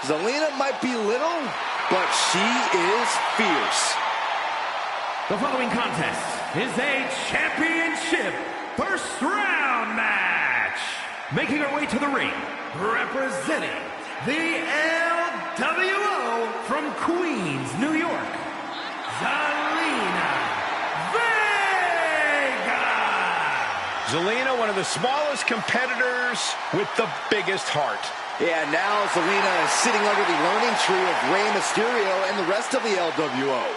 Zelina might be little, but she is fierce. The following contest is a championship first round match. Making her way to the ring, representing the LWO from Queens, New York, Zelina Vega. Zelina, one of the smallest competitors with the biggest heart. Yeah, now Zelina is sitting under the learning tree of Rey Mysterio and the rest of the LWO.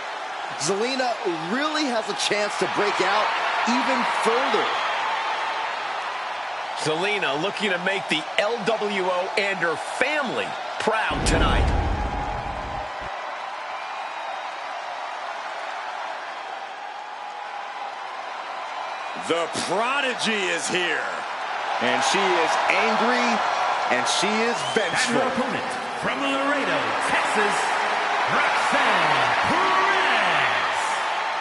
Zelina really has a chance to break out even further. Zelina looking to make the LWO and her family proud tonight. The Prodigy is here. And she is angry, and she is vengeful. And her opponent from Laredo, Texas, Roxanne Perez.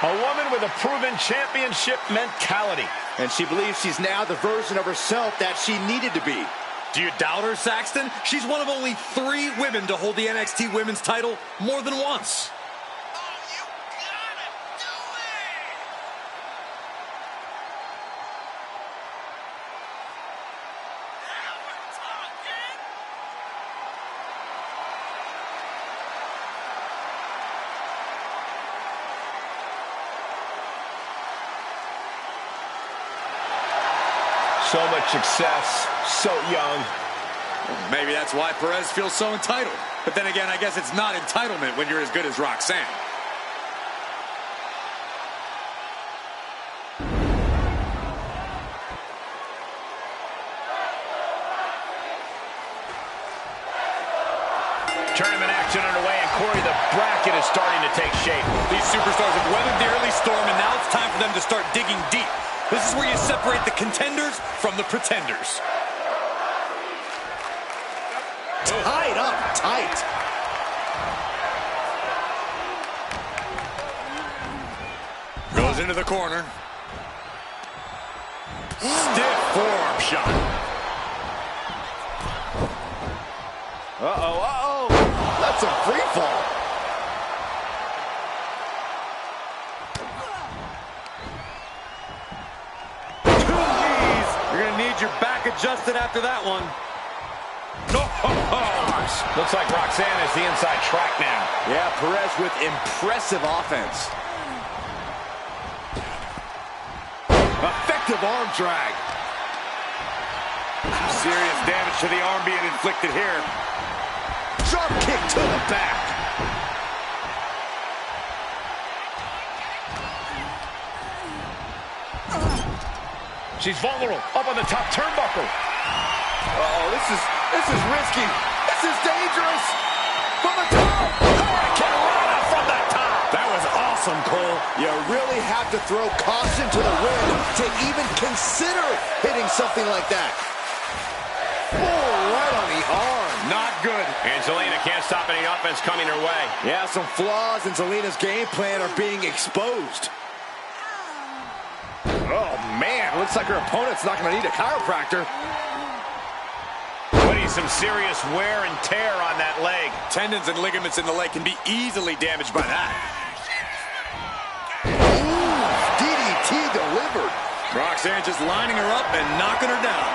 A woman with a proven championship mentality. And she believes she's now the version of herself that she needed to be. Do you doubt her, Saxton? She's one of only 3 women to hold the NXT Women's title more than once. So much success, so young. Maybe that's why Perez feels so entitled. But then again, I guess it's not entitlement when you're as good as Roxanne. Tournament action underway, and Corey, the bracket is starting to take shape. These superstars have weathered the early storm, and now it's time for them to start digging deep. This is where you separate the contenders from the pretenders. Tied up tight. Goes into the corner. Stiff forearm shot. Uh-oh. That's a free fall. Your back adjusted after that one. Looks like Roxanne is the inside track now. Yeah, Perez with impressive offense. Effective arm drag. Serious damage to the arm being inflicted here. Sharp kick to the back. She's vulnerable, up on the top turnbuckle. Uh-oh, this is risky. This is dangerous. From the top. Carolina from the top. That was awesome, Cole. You really have to throw caution to the wind to even consider hitting something like that. Oh, right on the arm. Not good. And Zelina can't stop any offense coming her way. Yeah, some flaws in Zelina's game plan are being exposed. Oh, man, looks like her opponent's not going to need a chiropractor. Putting some serious wear and tear on that leg. Tendons and ligaments in the leg can be easily damaged by that. Ooh, DDT delivered. Roxanne just lining her up and knocking her down.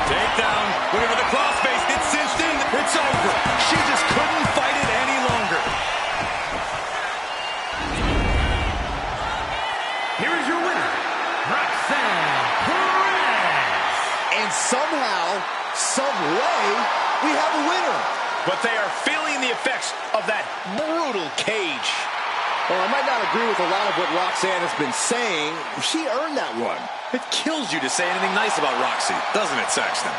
Takedown. Looking for the crossface. It's cinched in. It's over. She just couldn't fight it any longer. Here is your winner, Roxanne Perez. And somehow, some way, we have a winner. But they are feeling the effects of that brutal cage. Well, I might not agree with a lot of what Roxanne has been saying. She earned that one. It kills you to say anything nice about Roxy, doesn't it, Saxton?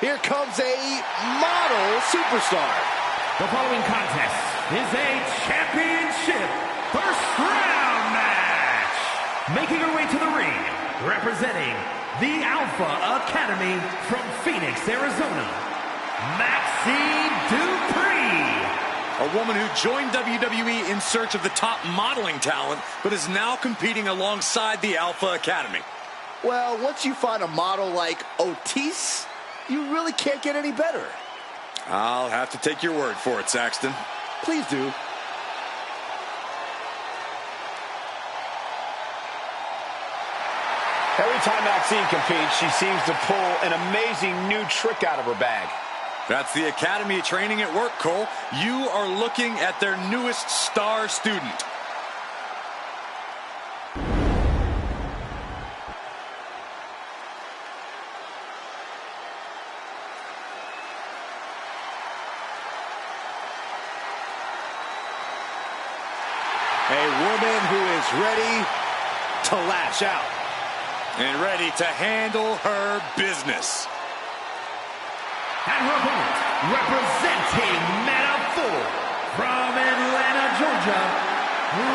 here comes a model superstar. The following contest is a championship first round match. Making her way to the ring, representing the Alpha Academy from Phoenix, Arizona, Maxine Dupree. A woman who joined WWE in search of the top modeling talent, but is now competing alongside the Alpha Academy. Well, once you find a model like Otis, you really can't get any better. I'll have to take your word for it, Saxton. Please do. Every time Maxine competes, she seems to pull an amazing new trick out of her bag. That's the Academy training at work, Cole. You are looking at their newest star student. A woman who is ready to lash out. And ready to handle her business. And her opponent, representing Meta-4 from Atlanta, Georgia,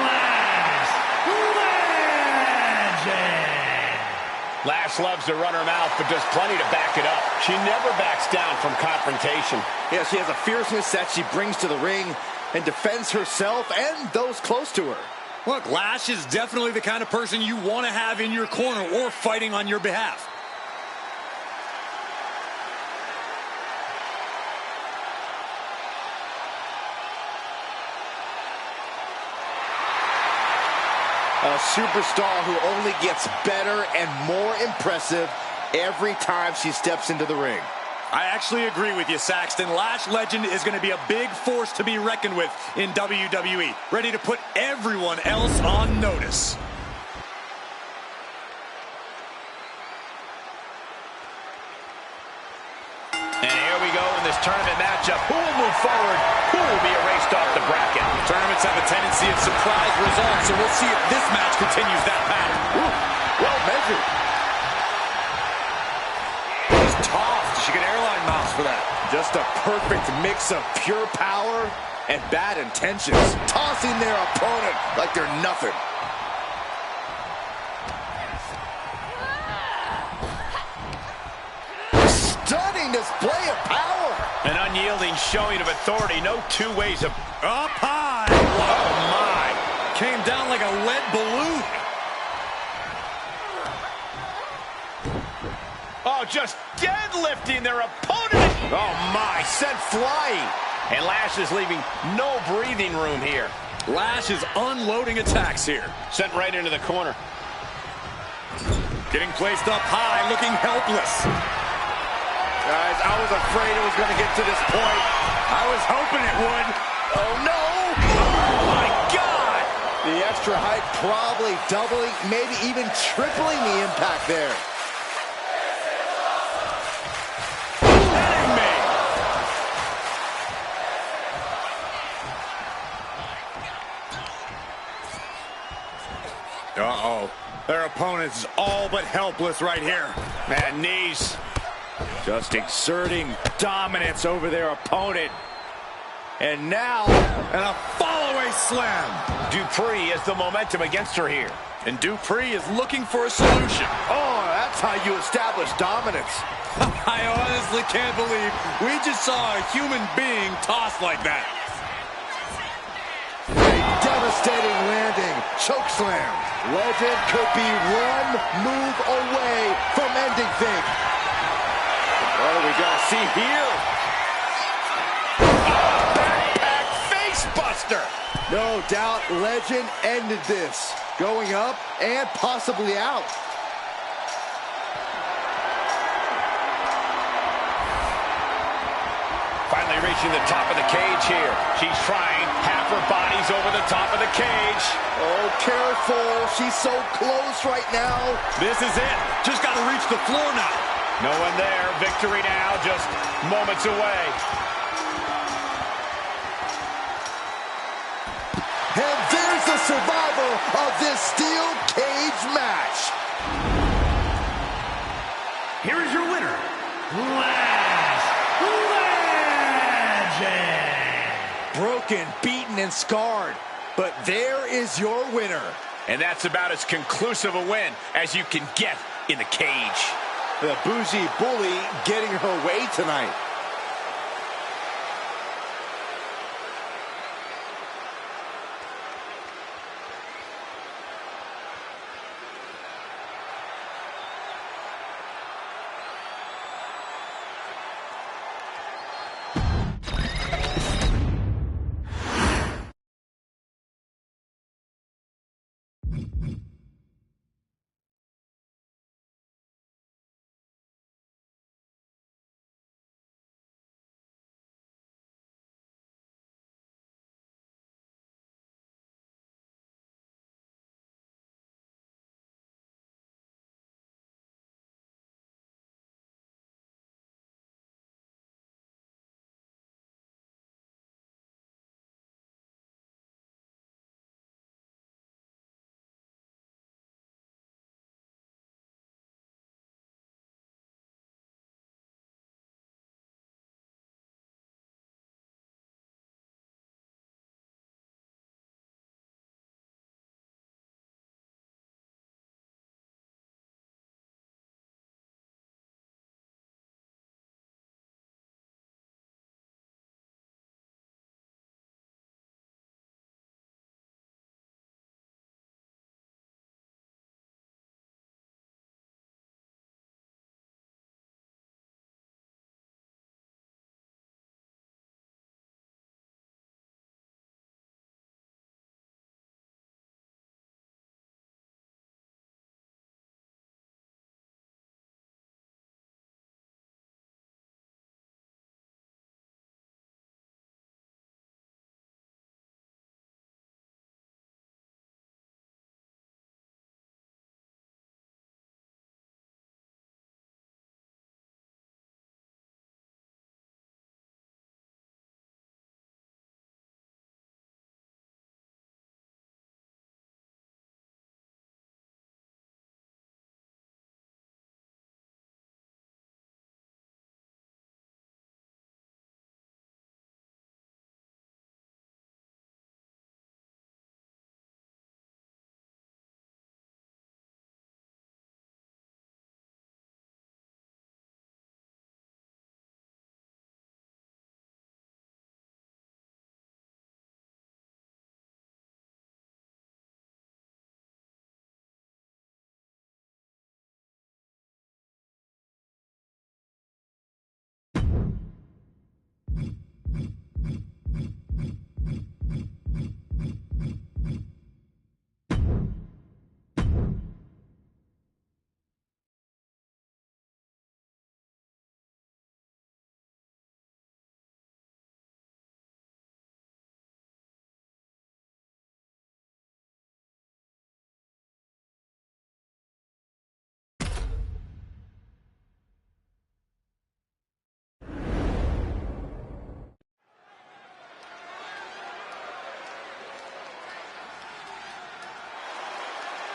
Lash Legend. Lash loves to run her mouth, but does plenty to back it up. She never backs down from confrontation. Yeah, she has a fierceness that she brings to the ring and defends herself and those close to her. Look, Lash is definitely the kind of person you want to have in your corner or fighting on your behalf. A superstar who only gets better and more impressive every time she steps into the ring. I actually agree with you, Saxton. Lash Legend is going to be a big force to be reckoned with in WWE. Ready to put everyone else on notice. And here we go in this tournament matchup. Who will move forward? Who will be erased off the bracket? Tournaments have a tendency of surprise results, so we'll see if this match continues that pattern. Ooh, well measured. Just tossed. She get airline miles for that. Just a perfect mix of pure power and bad intentions. Tossing their opponent like they're nothing. Stunning display of power. An unyielding showing of authority. No two ways of... Up high. Oh, my. Came down like a lead balloon. Oh, just deadlifting their opponent. Oh, my. Sent flying. And Lash is leaving no breathing room here. Lash is unloading attacks here. Sent right into the corner. Getting placed up high, looking helpless. Guys, I was afraid it was going to get to this point. I was hoping it would. Oh, no. Oh, my God. The extra height probably doubling, maybe even tripling the impact there. Hitting me. Uh-oh. Their opponent is all but helpless right here. Man, knees. Just exerting dominance over their opponent. And now, And a follow-away slam. Dupree has the momentum against her here. And Dupree is looking for a solution. oh, that's how you establish dominance. I honestly can't believe we just saw a human being tossed like that. A devastating landing, choke slam. Legend could be one move away from ending things. What do we got to see here? Backpack face buster. No doubt Legend ended this, going up and possibly out. Finally reaching the top of the cage here. She's trying. Half her body's over the top of the cage. Oh, careful. She's so close right now. This is it. Just got to reach the floor now. No one there. Victory now, just moments away. And there's the survivor of this steel cage match. Here is your winner, Lash broken, beaten, and scarred. But there is your winner. And that's about as conclusive a win as you can get in the cage. The bougie bully getting her way tonight.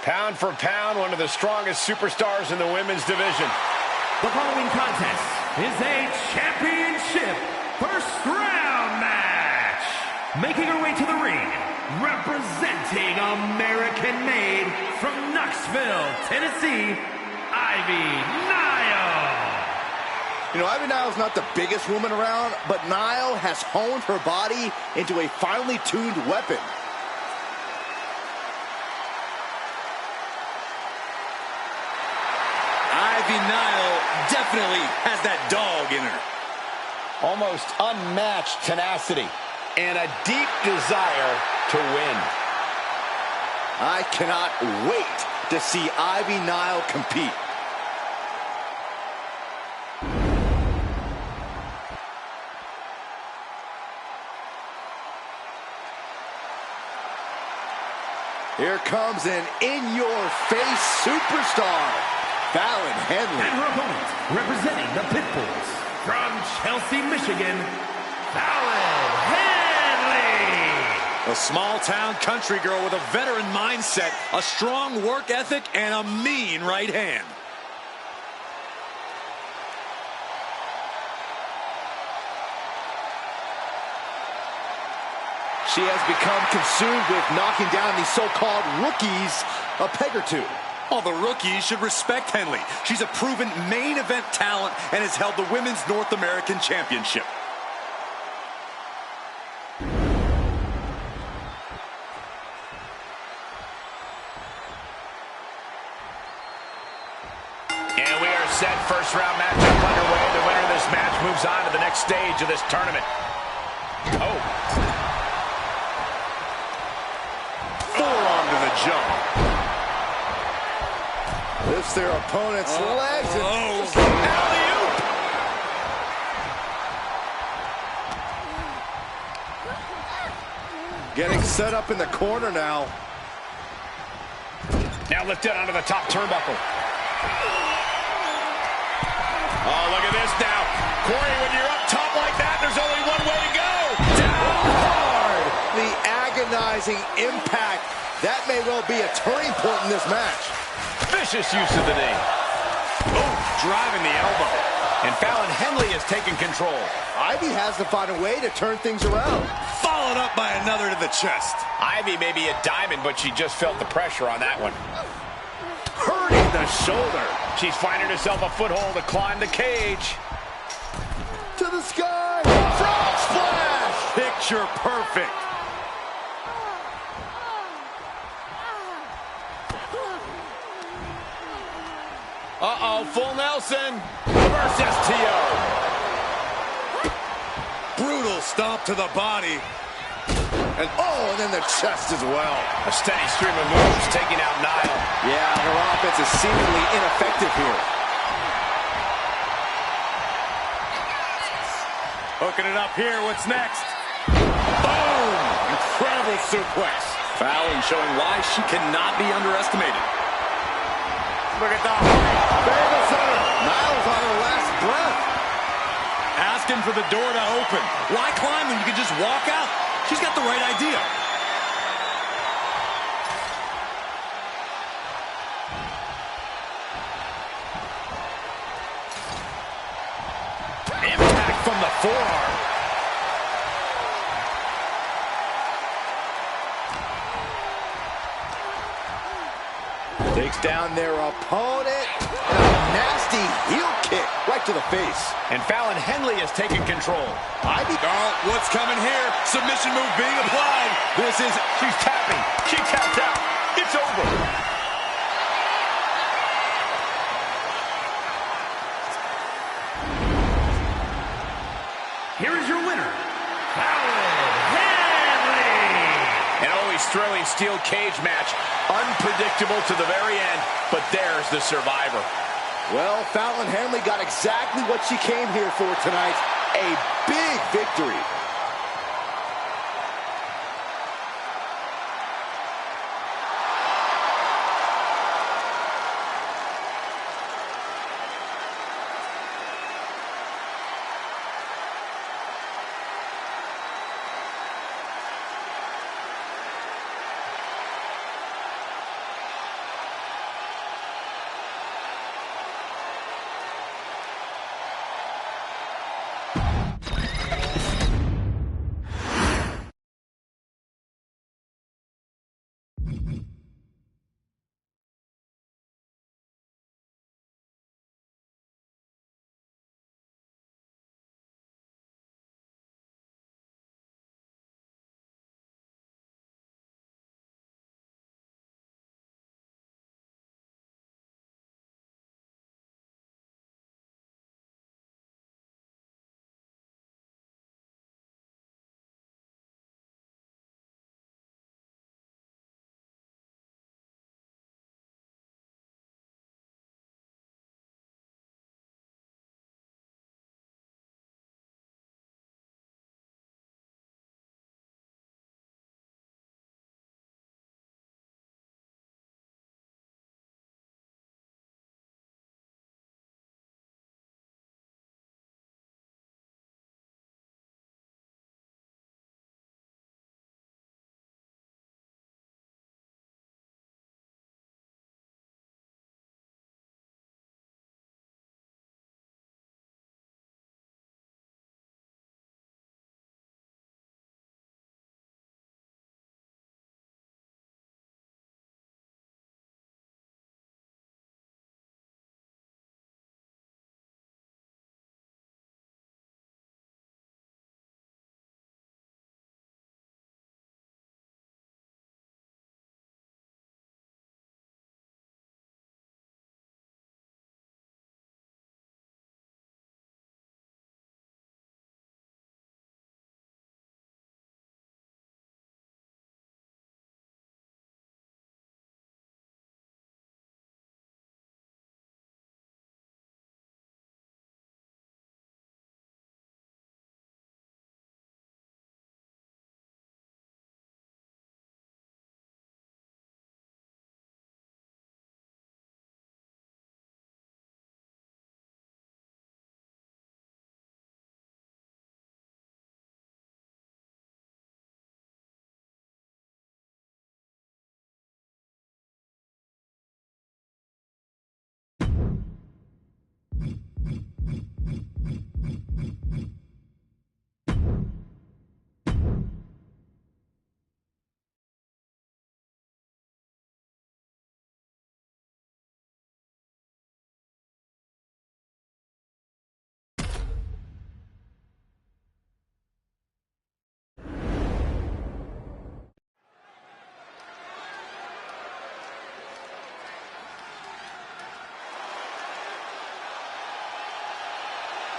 Pound for pound, one of the strongest superstars in the women's division. The following contest is a championship first round match. Making her way to the ring, representing American-made from Knoxville, Tennessee, Ivy Nile. You know, Ivy Nile's not the biggest woman around, but Nile has honed her body into a finely tuned weapon. Ivy Nile definitely has that dog in her. Almost unmatched tenacity and a deep desire to win. I cannot wait to see Ivy Nile compete. Here comes an in-your-face superstar, Fallon Henley. And her opponent, representing the Pitbulls, from Chelsea, Michigan, Fallon Henley. A small-town country girl with a veteran mindset, a strong work ethic, and a mean right hand. She has become consumed with knocking down these so-called rookies a peg or two. All the rookies should respect Henley. She's a proven main event talent and has held the Women's North American Championship. And we are set. First round matchup underway. The winner of this match moves on to the next stage of this tournament. Oh. Forearm to the jump. Lifts their opponent's legs and alley-oop. Getting set up in the corner now. Now lifted onto the top turnbuckle. Oh, look at this now. Corey, when you're up top like that, there's only one way to go. Down hard. The agonizing impact. That may well be a turning point in this match. Vicious use of the knee. Oh, driving the elbow. And Fallon Henley has taken control. Ivy has to find a way to turn things around. Followed up by another to the chest. Ivy may be a diamond, but she just felt the pressure on that one. Hurting the shoulder. She's finding herself a foothold to climb the cage. To the sky. Frog splash. Picture perfect. Uh-oh, full Nelson. Reverse STO. Brutal stomp to the body. And then the chest as well. A steady stream of moves taking out Nile. Yeah, her offense is seemingly ineffective here. Hooking it up here. What's next? Boom! Incredible suplex. Fallon showing why she cannot be underestimated. Look at the height. Famous center. Niles on her last breath. Asking for the door to open. Why climb when you can just walk out? She's got the right idea. Impact from the forearm. Takes down their opponent. And a nasty heel kick right to the face. And Fallon Henley has taken control. What's coming here? Submission move being applied. She's tapping. She tapped out. It's over. Here is your winner, Fallon Henley. An always thrilling steel cage match. Unpredictable to the very end, but there's the survivor. Well, Fallon Henley got exactly what she came here for tonight. A big victory.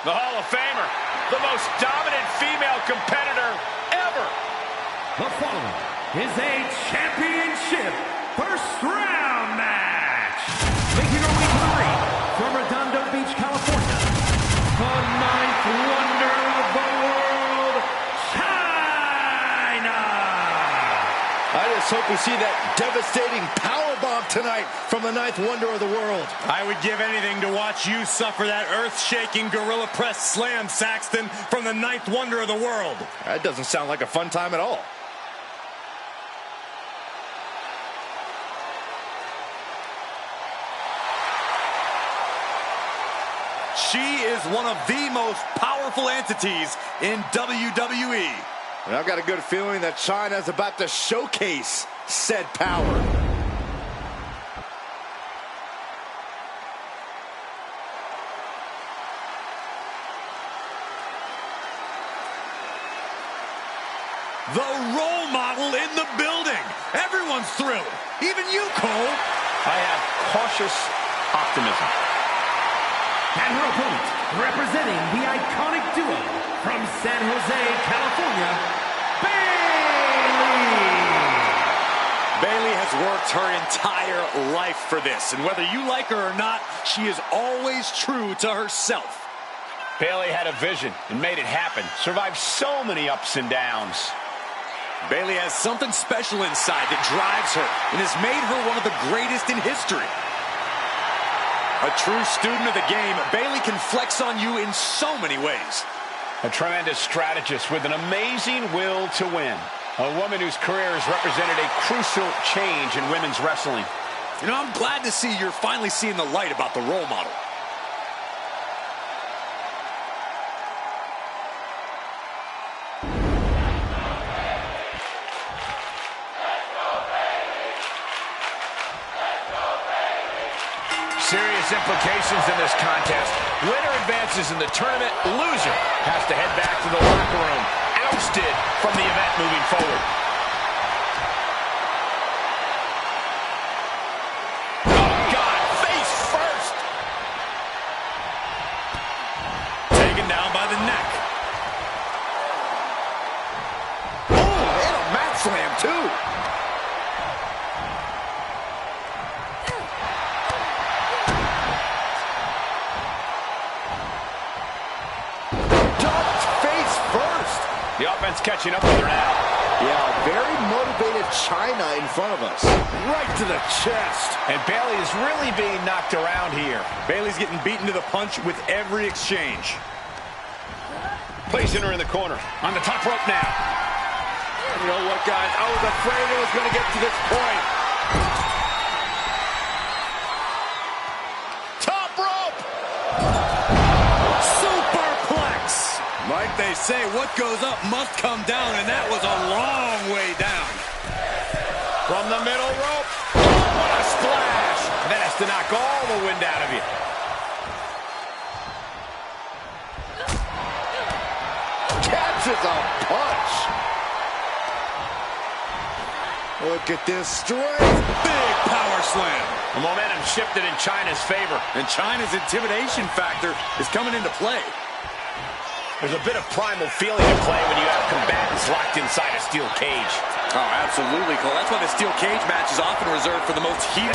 The Hall of Famer, the most dominant female competitor ever. The following is a championship first round match. Making her way to the ring from Redondo Beach, California, the ninth wonder of the world, China. I just hope we see that devastating powerbomb tonight from the ninth wonder of the world. I would give anything to watch you suffer that earth-shaking gorilla press slam, Saxton, from the ninth wonder of the world. That doesn't sound like a fun time at all. She is one of the most powerful entities in WWE. And I've got a good feeling that China is about to showcase said power. The role model in the building. Everyone's thrilled. Even you, Cole. I have cautious optimism. And her opponent, representing the iconic duo from San Jose, California, Bayley. Bayley has worked her entire life for this, and whether you like her or not, she is always true to herself. Bayley had a vision and made it happen. Survived so many ups and downs. Bayley has something special inside that drives her and has made her one of the greatest in history. A true student of the game, Bayley can flex on you in so many ways. A tremendous strategist with an amazing will to win. A woman whose career has represented a crucial change in women's wrestling. You know, I'm glad to see you're finally seeing the light about the role model. Serious implications in this contest. Winner advances in the tournament. Loser has to head back to the locker room. Ousted from the event moving forward. Oh, God. Face first. Taken down by the neck. Oh, and a mat slam, too. The offense catching up with her now. Yeah, very motivated China in front of us. Right to the chest. And Bayley is really being knocked around here. Bayley's getting beaten to the punch with every exchange. Placing her in the corner. On the top rope now. You know what, guys? I was afraid it was going to get to this point. Top rope! Superplex! Like they say, what goes up must come down, and that was a long way down. From the middle rope. Oh, what a splash! That has to knock all the wind out of you. Catches a punch. Look at this strength. Big power slam. The momentum shifted in China's favor. And China's intimidation factor is coming into play. There's a bit of primal feeling at play when you have combatants locked inside a steel cage. Oh, absolutely, Cole. That's why the steel cage match is often reserved for the most heated.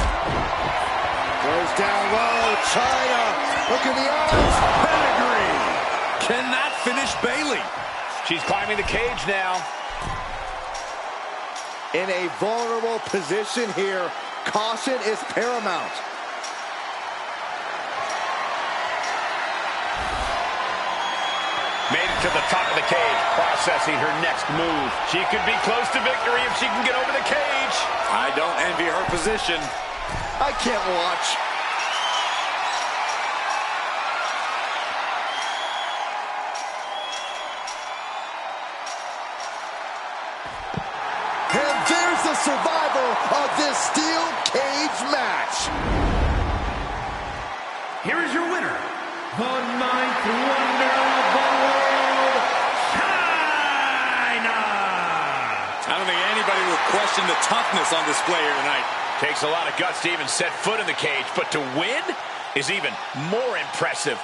Goes down low. China. Look at the eyes. Pedigree. Cannot finish Bayley. She's climbing the cage now. In a vulnerable position here. Caution is paramount. Made it to the top of the cage, processing her next move. She could be close to victory if she can get over the cage. I don't envy her position. I can't watch. And there's the survivor of this steel cage match. Here is your winner, the ninth wonder of the world, China. I don't think anybody will question the toughness on display here tonight. Takes a lot of guts to even set foot in the cage, but to win is even more impressive.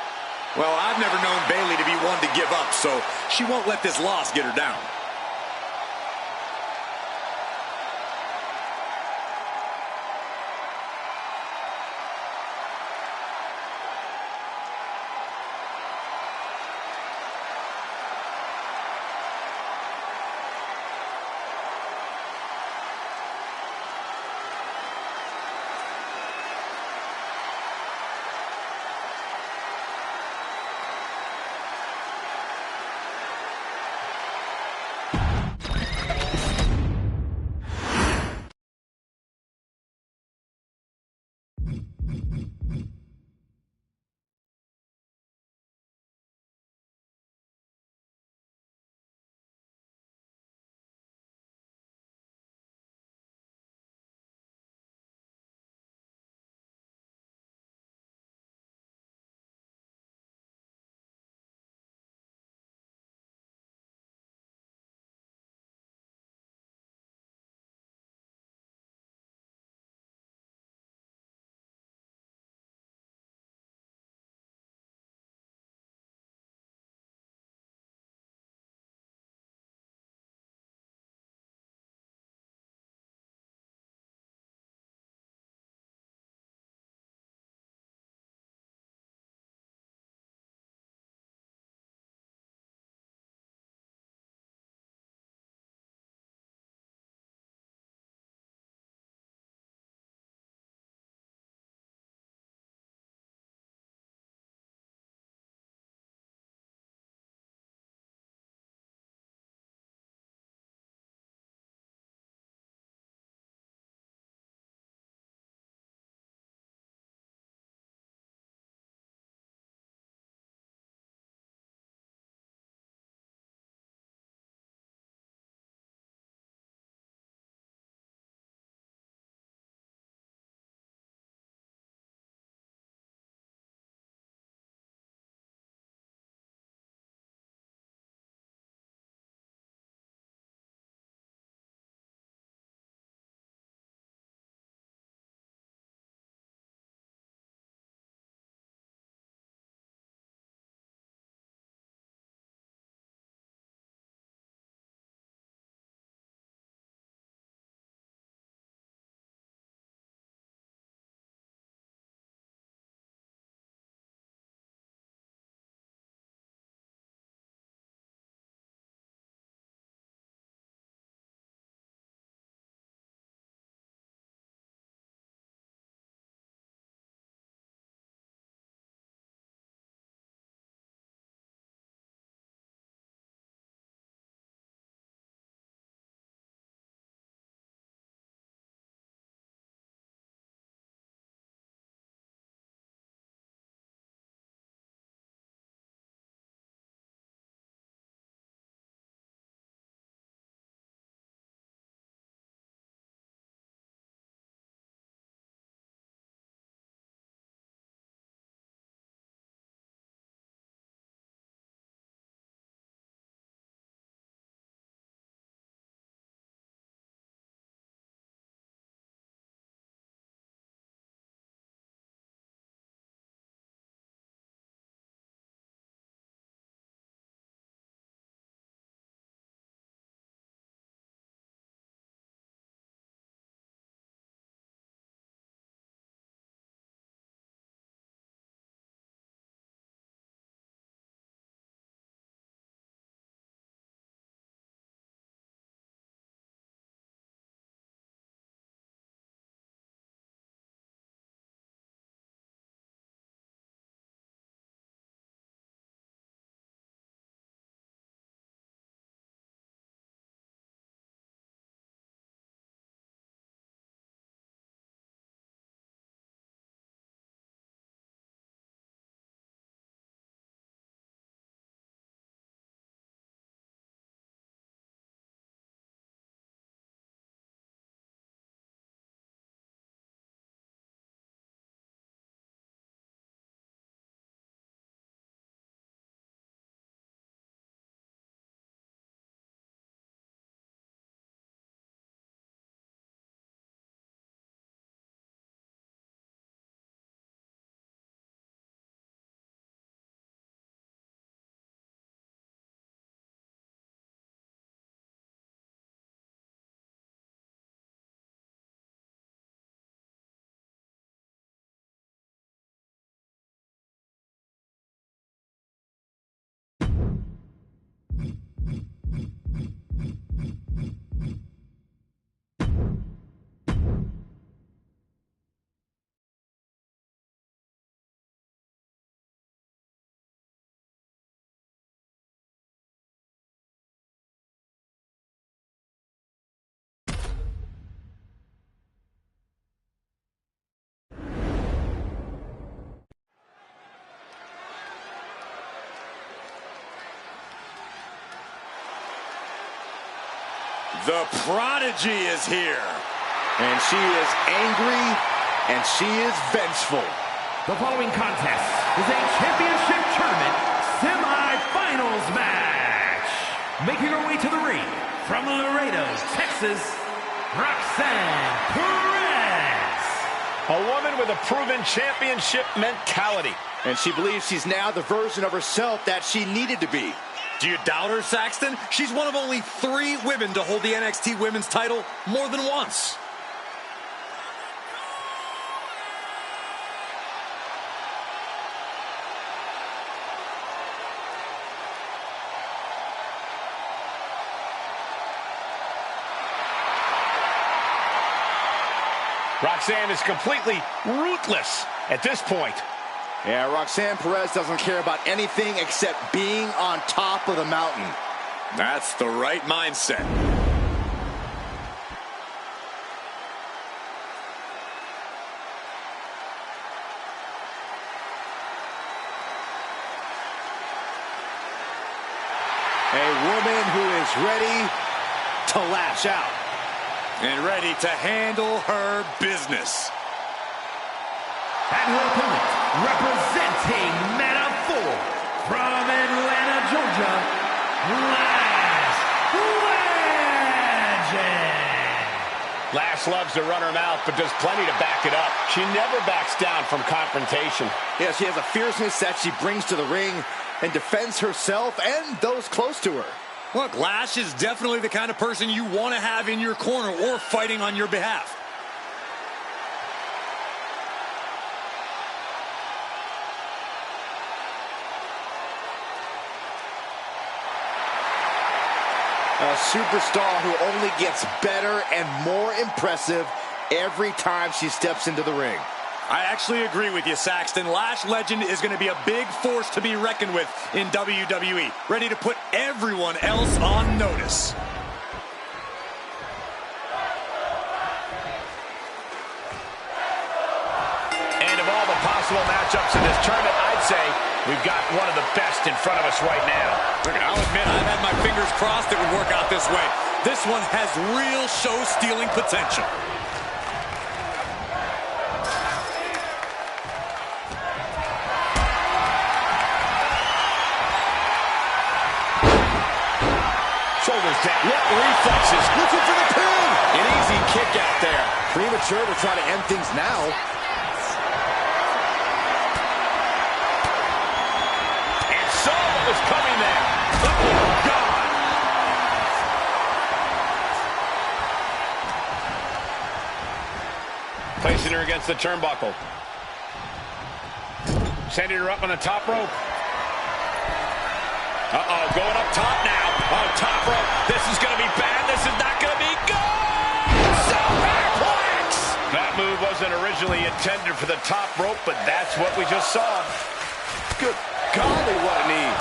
Well, I've never known Bayley to be one to give up, so she won't let this loss get her down. The Prodigy is here. And she is angry, and she is vengeful. The following contest is a championship tournament semi-finals match. Making her way to the ring from Laredo, Texas, Roxanne Perez. A woman with a proven championship mentality. And she believes she's now the version of herself that she needed to be. Do you doubt her, Saxton? She's one of only 3 women to hold the NXT Women's title more than once. Roxanne is completely ruthless at this point. Yeah, Roxanne Perez doesn't care about anything except being on top of the mountain. That's the right mindset. A woman who is ready to lash out. And ready to handle her business. And her opponent, representing Meta 4 from Atlanta, Georgia, Lash Legend. Lash loves to run her mouth, but does plenty to back it up. She never backs down from confrontation. Yeah, she has a fierceness that she brings to the ring and defends herself and those close to her. Look, Lash is definitely the kind of person you want to have in your corner or fighting on your behalf. A superstar who only gets better and more impressive every time she steps into the ring. I actually agree with you, Saxton. Lash Legend is going to be a big force to be reckoned with in WWE. Ready to put everyone else on notice. And of all the possible matchups in this tournament, I'd say we've got one of the best in front of us right now. Look, I'll admit, I've had my fingers crossed it would work out this way. This one has real show-stealing potential. Shoulders down. What reflexes. Looking for the pin. An easy kick out there. Premature to try to end things now. And saw what was coming there. Oh, God. Placing her against the turnbuckle. Sending her up on the top rope. Uh-oh, going up top now. Oh, top rope. This is going to be bad. This is not going to be good. Superplex! That move wasn't originally intended for the top rope, but that's what we just saw. Good golly, what a knee.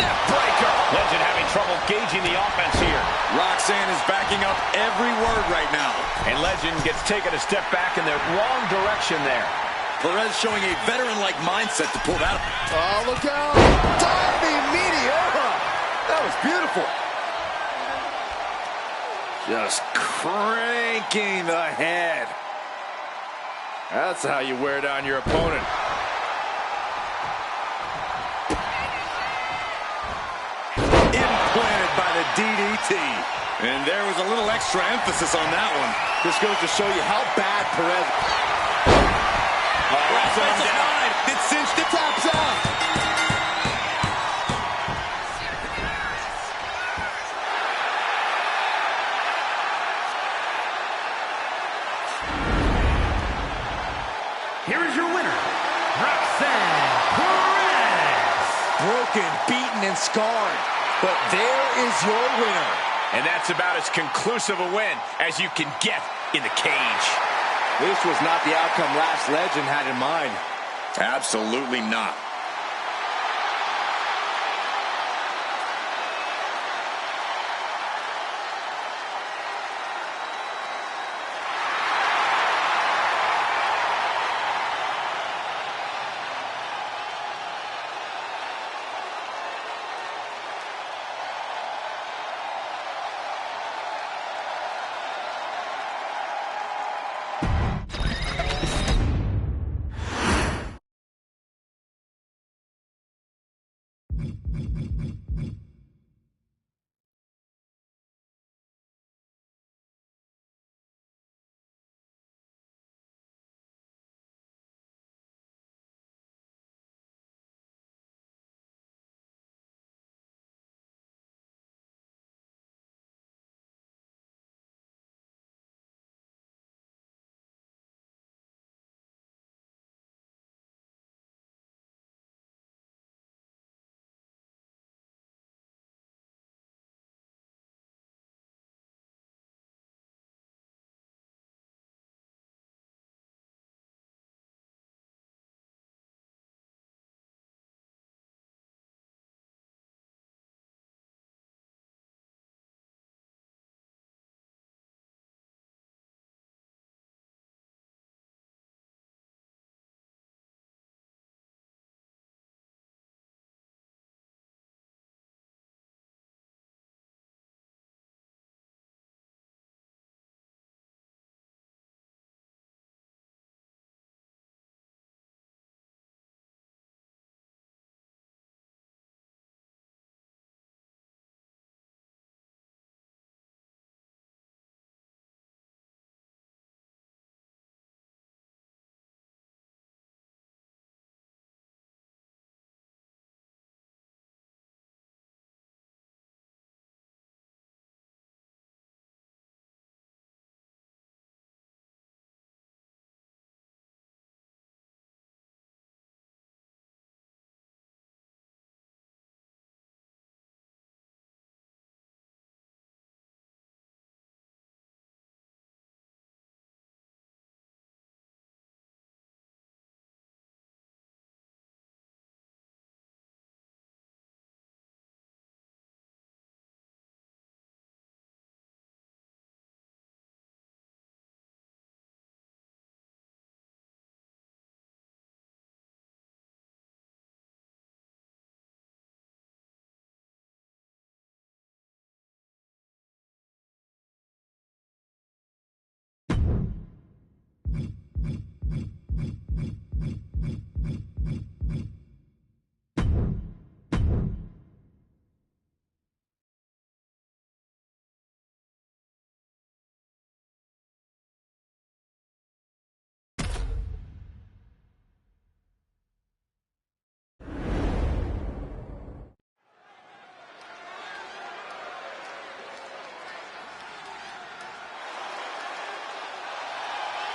Neck breaker. Legend having trouble gauging the offense here. Roxanne is backing up every word right now. And Legend gets taken a step back in the wrong direction there. Perez showing a veteran-like mindset to pull that. Oh, look out. Diving Meteora. That was beautiful. Just cranking the head. That's how you wear down your opponent. Implanted by the DDT. And there was a little extra emphasis on that one. This goes to show you how bad Perez. That's a line. It cinched the taps out. Here is your winner, Roxanne Perez. Broken, beaten, and scarred. But there is your winner. And that's about as conclusive a win as you can get in the cage. This was not the outcome Lash Legend had in mind. Absolutely not.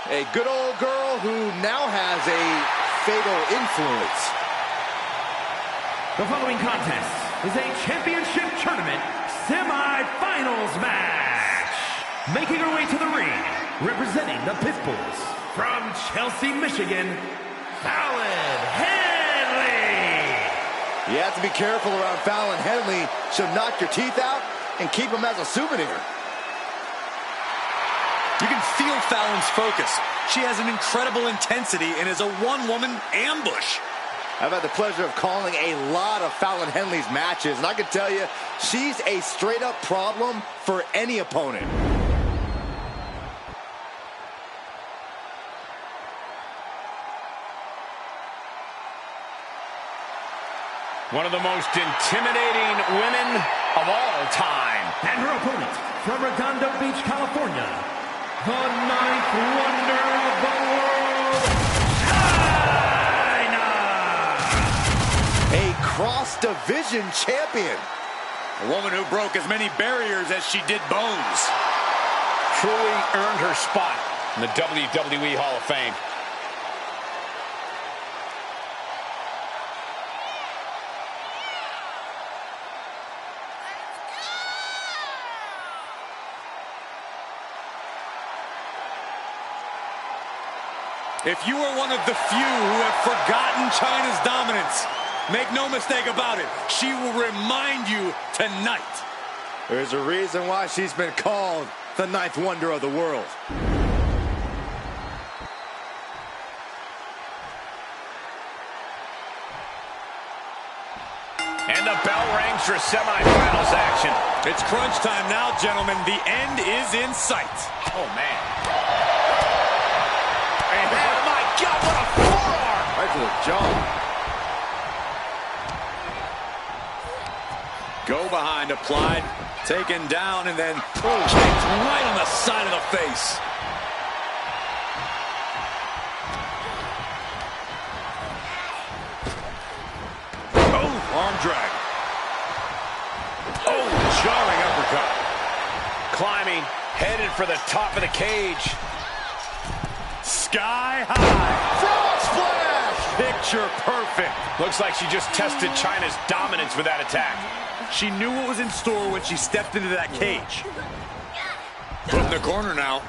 A good old girl who now has a fatal influence. The following contest is a championship tournament semi-finals match. Making her way to the ring, representing the Pitbulls, from Chelsea, Michigan, Fallon Henley. You have to be careful around Fallon Henley. She'll knock your teeth out and keep them as a souvenir. You can feel Fallon's focus. She has an incredible intensity and is a one-woman ambush. I've had the pleasure of calling a lot of Fallon Henley's matches, and I can tell you, she's a straight-up problem for any opponent. One of the most intimidating women of all time. And her opponent, from Redondo Beach, California, the ninth wonder of the world, China! A cross-division champion. A woman who broke as many barriers as she did bones. Truly earned her spot in the WWE Hall of Fame. If you are one of the few who have forgotten China's dominance, make no mistake about it, she will remind you tonight. There's a reason why she's been called the ninth wonder of the world. And the bell rings for semifinals action. It's crunch time now, gentlemen. The end is in sight. Oh, man. And, oh, my God, what a forearm! Right to the jaw. Go behind, applied, taken down, and then kicked right on the side of the face. Oh, arm drag. Oh, jarring uppercut. Climbing, headed for the top of the cage. Sky high. Frog splash! Picture perfect. Looks like she just tested Chyna's dominance with that attack. She knew what was in store when she stepped into that cage. Put in the corner now.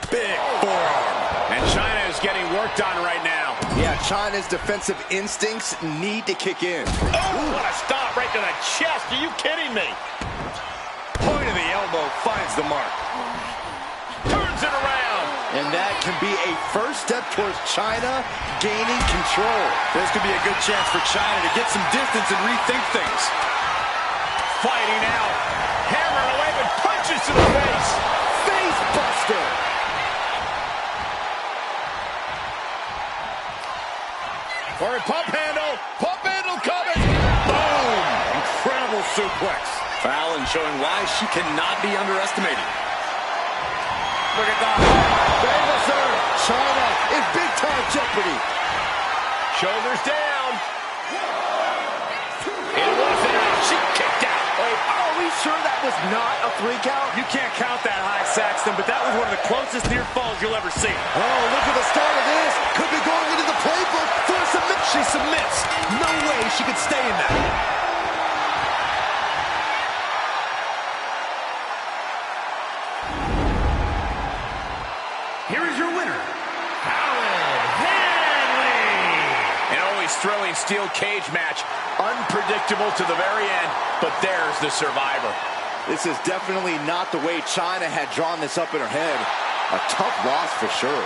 Big forearm. And Chyna is getting worked on right now. Yeah, Chyna's defensive instincts need to kick in. Oh, what a stop right to the chest. Are you kidding me? Point of the elbow finds the mark. Turns it around. And that can be a first step towards Chyna gaining control. This could be a good chance for Chyna to get some distance and rethink things. Fighting out. Hammering away with punches to the face. Face buster. Or a pump handle. Pump handle coming. Boom! Incredible suplex. Fallon showing why she cannot be underestimated. Look at that. Famous her. Chyna in big time jeopardy. Shoulders down. It wasn't out. She kicked out. Are we sure that was not a 3 count? You can't count that high, Saxton, but that was one of the closest near falls you'll ever see. Oh, look at the start of this. Could be going into the playbook for a submission. She submits. No way she could stay in that. Here is your winner, Howard Hanley. An always thrilling steel cage match. Unpredictable to the very end, but there's the survivor. This is definitely not the way Chyna had drawn this up in her head. A tough loss for sure.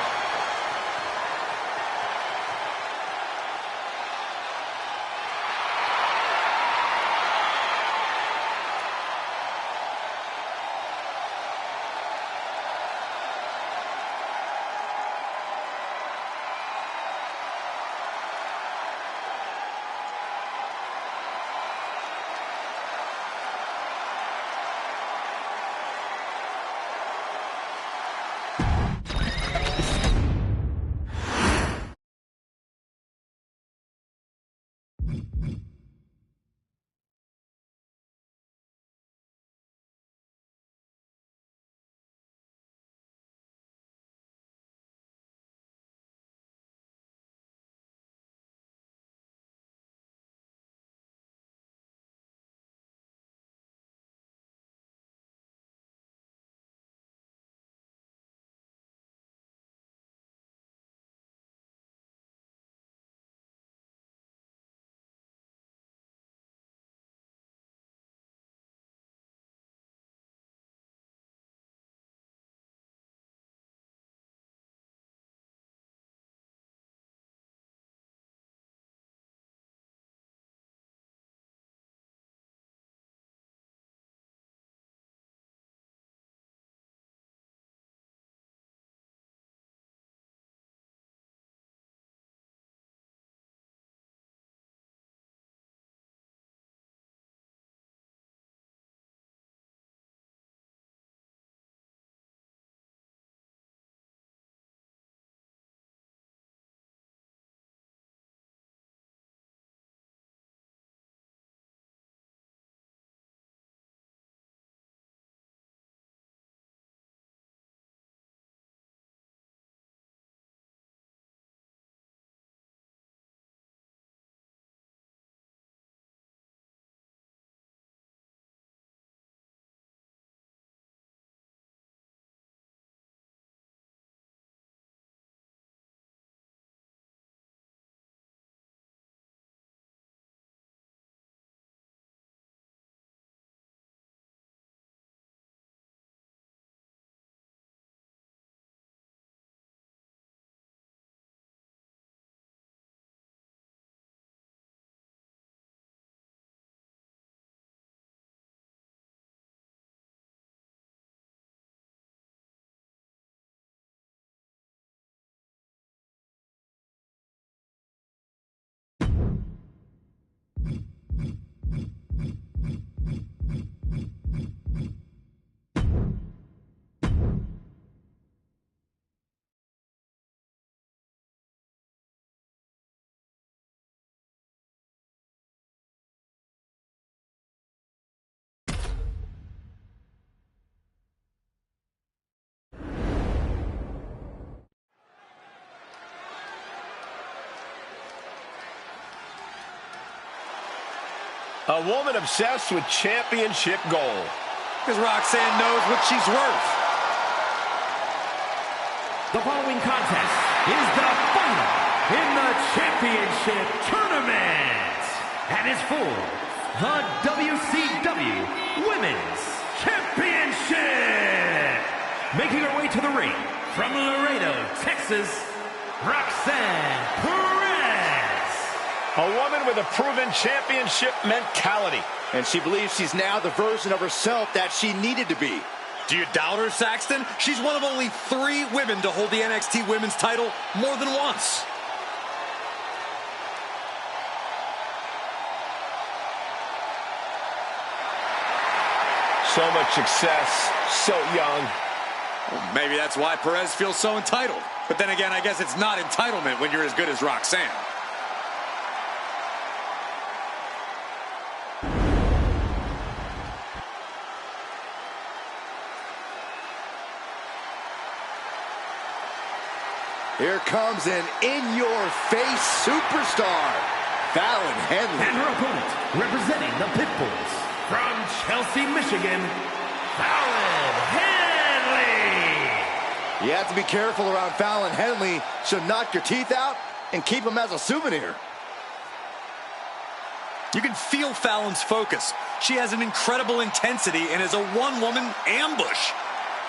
A woman obsessed with championship gold. Because Roxanne knows what she's worth. The following contest is the final in the championship tournament. And is for the WCW Women's Championship. Making her way to the ring from Laredo, Texas, Roxanne Perez. A woman with a proven championship mentality. And she believes she's now the version of herself that she needed to be. Do you doubt her, Saxton? She's one of only 3 women to hold the NXT Women's title more than once. So much success, so young. Well, maybe that's why Perez feels so entitled. But then again, I guess it's not entitlement when you're as good as Roxanne. Here comes an in-your-face superstar, Fallon Henley. And her opponent, representing the Pitbulls, from Chelsea, Michigan, Fallon Henley. You have to be careful around Fallon Henley. She'll knock your teeth out and keep them as a souvenir. You can feel Fallon's focus. She has an incredible intensity and is a one-woman ambush.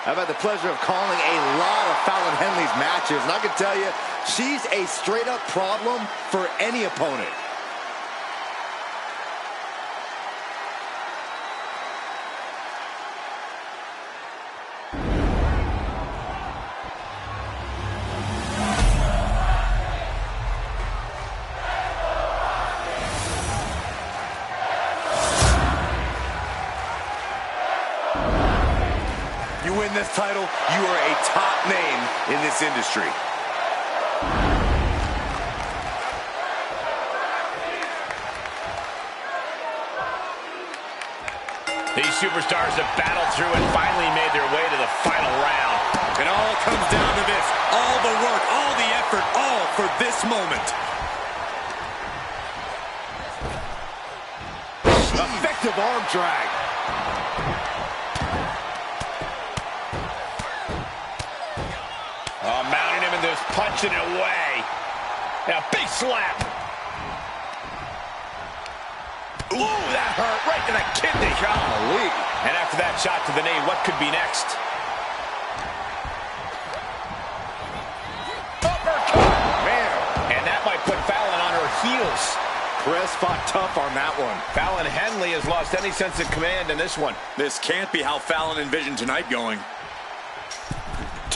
I've had the pleasure of calling a lot of Fallon Henley's matches, and I can tell you, she's a straight-up problem for any opponent. You win this title, you are a top name in this industry. These superstars have battled through and finally made their way to the final round. It all comes down to this. All the work, all the effort, all for this moment. Effective arm drag. Mounting him and just punching it away. Now, big slap. Ooh, that hurt right to the kidney. Golly. And after that shot to the knee, what could be next? Uppercut. Man. And that might put Fallon on her heels. Perez fought tough on that one. Fallon Henley has lost any sense of command in this one. This can't be how Fallon envisioned tonight going.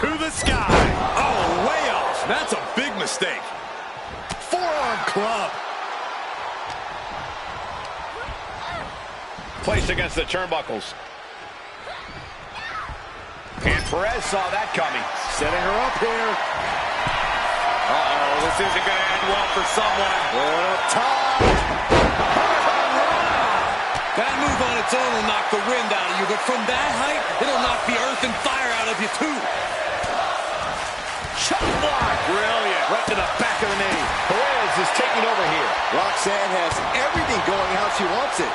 To the sky. Oh, way off. That's a big mistake. Forearm club. Placed against the turnbuckles. And Perez saw that coming. Setting her up here. Uh-oh, this isn't going to end well for someone. Going up top. That move on its own will knock the wind out of you, but from that height, it'll knock the earth and fire out of you, too. Shot block. Brilliant. Right to the back of the knee. Perez is taking over here. Roxanne has everything going how she wants it.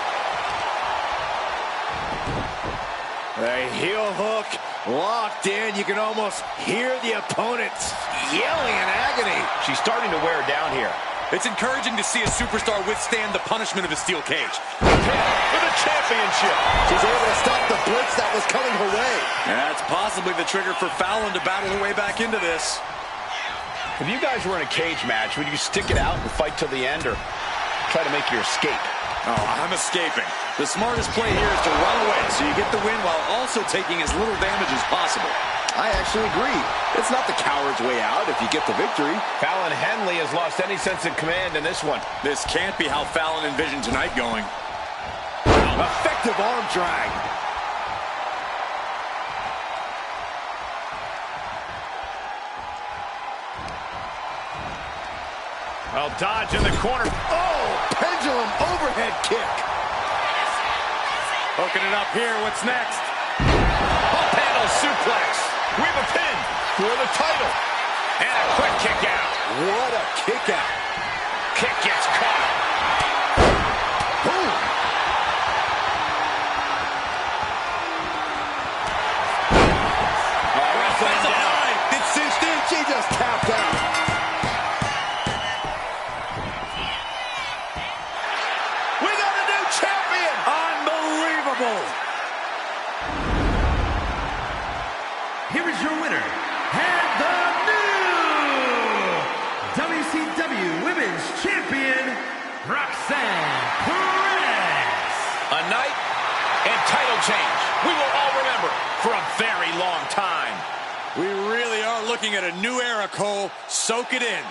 A heel hook locked in. You can almost hear the opponents yelling in agony. She's starting to wear down here. It's encouraging to see a superstar withstand the punishment of a steel cage. Pin for the championship. She's able to stop the blitz that was coming her way. That's possibly the trigger for Fallon to battle her way back into this. If you guys were in a cage match, would you stick it out and fight till the end or try to make your escape? Oh, I'm escaping. The smartest play here is to run away so you get the win while also taking as little damage as possible. I actually agree. It's not the coward's way out if you get the victory. Fallon Henley has lost any sense of command in this one. This can't be how Fallon envisioned tonight going. Effective arm drag. Well, dodge in the corner. Oh, pendulum overhead kick. Hooking it up here. What's next? Up handle suplex. We have a pin for the title. And a quick kick out. What a kick out. Kick gets caught. Boom. A night and title change we will all remember for a very long time. We really are looking at a new era, Cole. Soak it in.